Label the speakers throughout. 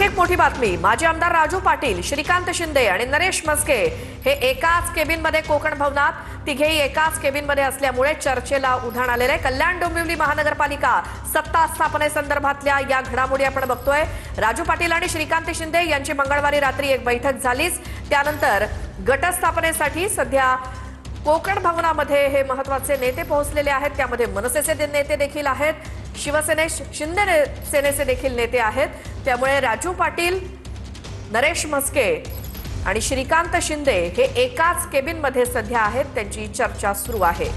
Speaker 1: एक मोठी बातमी। माजी आमदार राजू पाटील, श्रीकांत शिंदे आणि नरेश म्हस्के हे एकाच केबिनमध्ये कोकण भवनात, तिघेही एकाच केबिनमध्ये असल्यामुळे चर्चेला उधाण आलेले आहे। कल्याण डोंबिवली महानगरपालिका सत्ता स्थापनेसंदर्भातल्या या घडामोडी आपण बघतोय। राजू पाटील आणि श्रीकांत शिंदे यांची मंगळवारी रात्री एक बैठक झालीच। त्यानंतर गटस्थापनेसाठी सध्या कोकण भवनामध्ये हे महत्त्वाचे नेते पोहोचलेले आहेत। त्यामध्ये मनसेचे नेते देखील आहेत, शिंदे सेनेचे देखील नेते आहेत। त्यामुळे राजू पाटील, नरेश म्हस्के आणि श्रीकांत शिंदे हे एकाच केबिनमध्ये सध्या आहेत, त्यांची चर्चा सुरू आहे।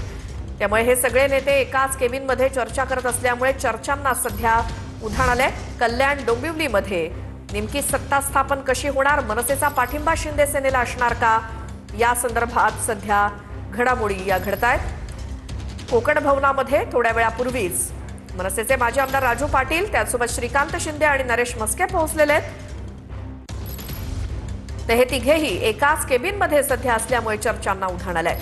Speaker 1: त्यामुळे हे सगळे नेते एकाच केबिनमध्ये चर्चा करत असल्यामुळे चर्चांना सध्या उधाण आलंय। कल्याण डोंबिवलीमध्ये नेमकी सत्ता स्थापन कशी होणार, मनसेचा पाठिंबा शिंदे सेनेला असणार का, या संदर्भात सध्या घडामोडी या घडतायत। कोकण भवनामध्ये थोड्या वेळापूर्वीच मनसेचे माजी आमदार राजू पाटील, त्यासोबत श्रीकांत शिंदे आणि नरेश म्हस्के पोहोचलेले आहेत। ते हे तिघेही एकाच केबिनमध्ये सध्या असल्यामुळे चर्चांना उधाण आलंय।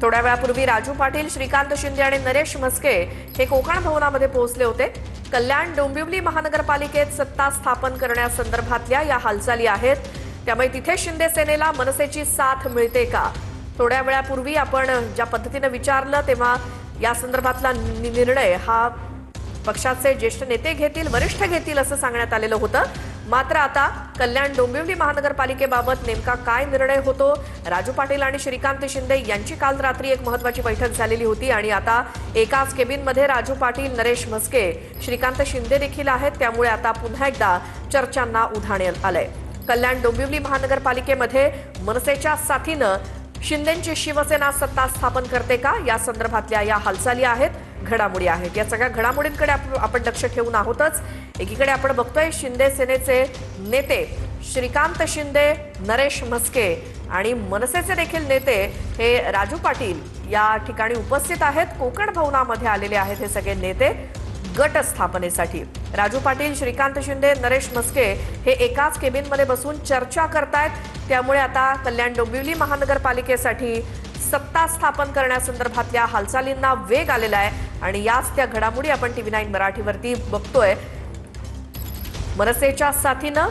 Speaker 1: थोड्या वेळापूर्वी राजू पाटील, श्रीकांत शिंदे आणि नरेश म्हस्के हे कोकण भवनामध्ये पोहोचले होते। कल्याण डोंबिवली महानगरपालिकेत सत्ता स्थापन करण्यासंदर्भातल्या या हालचाली आहेत। त्यामुळे तिथे शिंदे सेनेला मनसेची साथ मिळते का, थोड्या वेळापूर्वी आपण ज्या पद्धतीने विचारलं तेव्हा या संदर्भातला निर्णय हा पक्षाचे ज्येष्ठ नेते घेतील, वरिष्ठ घेतील असं सांगण्यात आलेलं होतं। मात्र आता कल्याण डोंबिवली महानगरपालिकेबाबत नेमका काय निर्णय होतो, राजू पाटील आणि श्रीकांत शिंदे यांची काल रात्री एक महत्त्वाची बैठक झालेली होती आणि आता एकाच केबिनमध्ये राजू पाटील, नरेश म्हस्के, श्रीकांत शिंदे देखील आहेत। त्यामुळे आता पुन्हा एकदा चर्चांना उधाण आलंय। कल्याण डोंबिवली महानगरपालिकेमध्ये मनसेच्या साथीनं शिंदेंची शिवसेना सत्ता स्थापन करते का, या संदर्भातल्या या हालचाली आहेत, घडामोडी आहेत। या सगळ्या घडामोडींकडे आपण लक्ष ठेवून आहोतच। एकीकडे आपण बघतोय शिंदे सेनेचे नेते श्रीकांत शिंदे, नरेश म्हस्के आणि मनसेचे देखील नेते हे राजू पाटील या ठिकाणी उपस्थित आहेत। कोकण भवनामध्ये आलेले आहेत हे सगळे नेते गट स्थापनेसाठी। राजू पाटील, श्रीकांत शिंदे, नरेश म्हस्के हे एकाच केबिनमध्ये बसून चर्चा करतायत। त्यामुळे आता कल्याण डोंबिवली महानगरपालिकेसाठी सत्ता स्थापन करण्यासंदर्भातल्या हालचालींना वेग आलेला आहे आणि याच त्या घडामोडी आपण TV9 मराठीवरती बघतोय। मनसेच्या साथीनं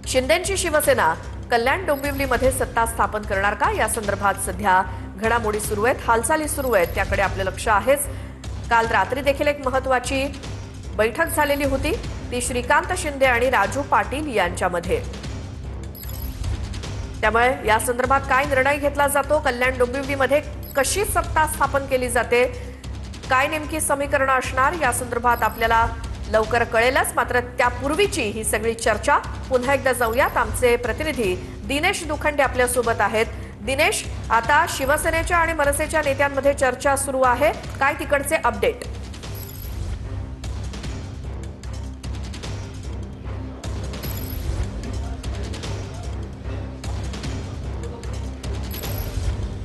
Speaker 1: शिंदेंची शिवसेना कल्याण डोंबिवलीमध्ये सत्ता स्थापन करणार का, या संदर्भात सध्या घडामोडी सुरू आहेत, हालचाली सुरू आहेत, त्याकडे आपले लक्ष आहेच। काल रात्री देखील एक महत्त्वाची बैठक झालेली होती, ती श्रीकांत शिंदे आणि राजू पाटील यांच्यामध्ये। त्यामुळे या संदर्भात काय निर्णय घेतला जातो, कल्याण डोंबिवलीमध्ये कशी सत्ता स्थापन केली जाते, काय नेमकी समीकरणं असणार, या संदर्भात आपल्याला लवकर कळेलच। मात्र त्यापूर्वीची ही सगळी चर्चा पुन्हा एकदा जाऊयात। आमचे प्रतिनिधी दिनेश दुखंडे आपल्या सोबत आहेत। दिनेश, आता शिवसेनेच्या आणि मनसेच्या नेत्यांमध्ये चर्चा सुरू आहे, काय तिकडचे अपडेट?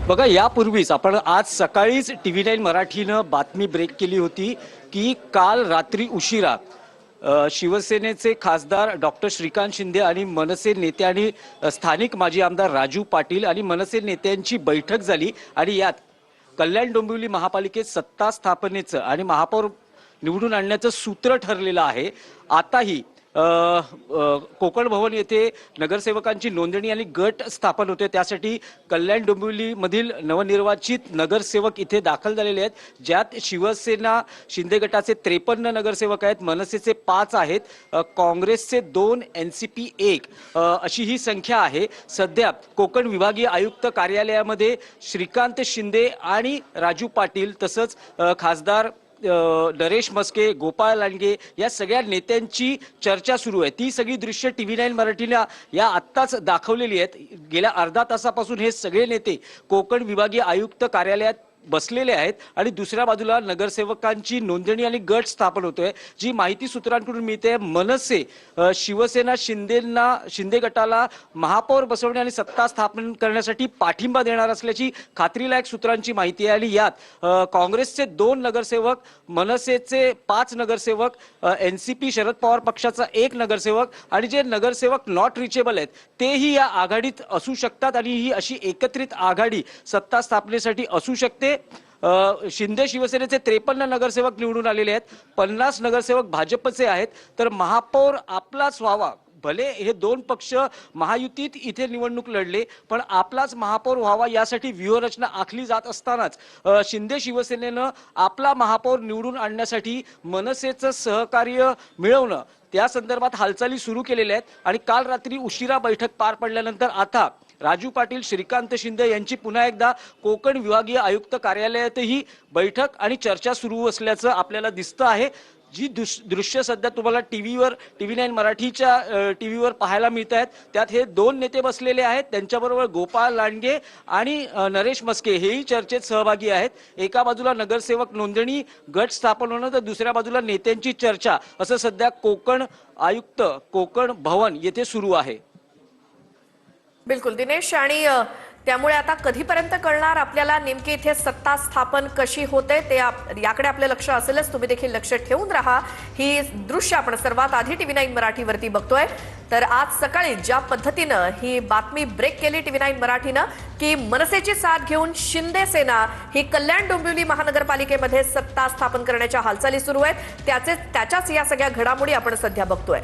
Speaker 2: बघा, यापूर्वीच आपण आज सकाळीच TV9 मराठीनं बातमी ब्रेक केली होती की काल रात्री उशिरा शिवसेनेचे खासदार डॉक्टर श्रीकांत शिंदे आणि मनसे नेते आणि स्थानिक माजी आमदार राजू पाटील आणि मनसे नेत्यांची बैठक झाली आणि यात कल्याण डोंबिवली महापालिकेत सत्ता स्थापनेचं आणि महापौर निवडून आणण्याचं सूत्र ठरलेलं आहे। आताही कोकण भवन येथे नगरसेवकांची नोंदणी आणि गट स्थापन होते, त्यासाठी कल्याण डोंबिवली मधील नवनिर्वाचित नगरसेवक इथे दाखल झालेले आहेत, ज्यात शिवसेना शिंदे गटाचे 53 नगरसेवक आहेत, मनसेचे 5 आहेत, काँग्रेसचे 2, NCP 1 अशी ही संख्या आहे। सध्या कोकण विभागीय आयुक्त कार्यालयामध्ये श्रीकांत शिंदे आणि राजू पाटील तसंच खासदार नरेश म्हस्के, गोपाळ लांडगे या सगळ्या नेत्यांची चर्चा सुरू आहे। ती सगळी दृश्य TV9 मराठीला या आत्ताच दाखवलेली आहेत। गेल्या अर्धा तासापासून हे सगळे नेते कोकण विभागीय आयुक्त कार्यालयात बसलेले आहेत आणि दुसऱ्या बाजूला नगरसेवकांची नोंदणी आणि गट स्थापन होतोय। जी माहिती सूत्रांकडून मिळते, मनसे शिवसेना शिंदे गटाला महापौर बसवणे आणि सत्ता स्थापन करण्यासाठी पाठिंबा देणार असल्याची खात्रीलायक सूत्रांची माहिती आहे आणि यात काँग्रेसचे 2 नगरसेवक, मनसेचे 5 नगरसेवक, NCP शरद पवार पक्षाचा 1 नगरसेवक आणि जे नगरसेवक नॉट रिचेबल आहेत तेही या आघाडीत असू शकतात आणि ही अशी एकत्रित आघाडी सत्ता स्थापनेसाठी असू शकते। शिंदे शिवसेनेचे 53 नगरसेवक निवडून आलेले आहेत, 50 नगरसेवक भाजपचे आहेत. तर महापौर आपलाच व्हावा, भले हे दोन पक्ष महायुतीत इथे निवडणूक लढले, पण आपलाच महापौर व्हावा यासाठी व्यूहरचना आखली जात असतानाच शिंदे शिवसेनेनं आपला महापौर निवडून आणण्यासाठी मनसेचं सहकार्य मिळवणं त्या संदर्भात हालचाली सुरू केलेल्या आहेत. आणि काल रात्री उशिरा बैठक पार पडल्यानंतर आता राजू पाटील, श्रीकांत शिंदे यांची पुन्हा एकदा कोकण विभागीय आयुक्त कार्यालयातही बैठक आणि चर्चा सुरू असल्याचं आपल्याला दिसतं आहे. जी दृश्य सध्या तुम्हाला TV9 मराठीच्या टीव्हीवर पाहायला मिळत आहेत, त्यात हे दोन नेते बसलेले आहेत. त्यांच्याबरोबर गोपाळ लांडगे आणि नरेश मस्के हेही चर्चेत सहभागी आहेत. एका बाजूला नगरसेवक नोंदणी गट स्थापन होणं, तर दुसऱ्या बाजूला नेत्यांची चर्चा, असं सध्या कोकण आयुक्त कोकण भवन येथे सुरू आहे.
Speaker 1: बिलकुल दिनेश, आणि त्यामुळे आता कधीपर्यंत कळणार आपल्याला नेमकी इथे सत्ता स्थापन कशी होते ते याकडे आपलं लक्ष असेलच. तुम्ही देखील लक्ष ठेवून राहा. ही दृश्य आपण सर्वात आधी TV9 मराठीवरती बघतोय. तर आज सकाळी ज्या पद्धतीनं ही बातमी ब्रेक केली TV9 मराठीनं की मनसेची साथ घेऊन शिंदे सेना ही कल्याण डोंबिवली महानगरपालिकेमध्ये सत्ता स्थापन करण्याच्या हालचाली सुरू आहेत, त्याच्याच या सगळ्या घडामोडी आपण सध्या बघतोय.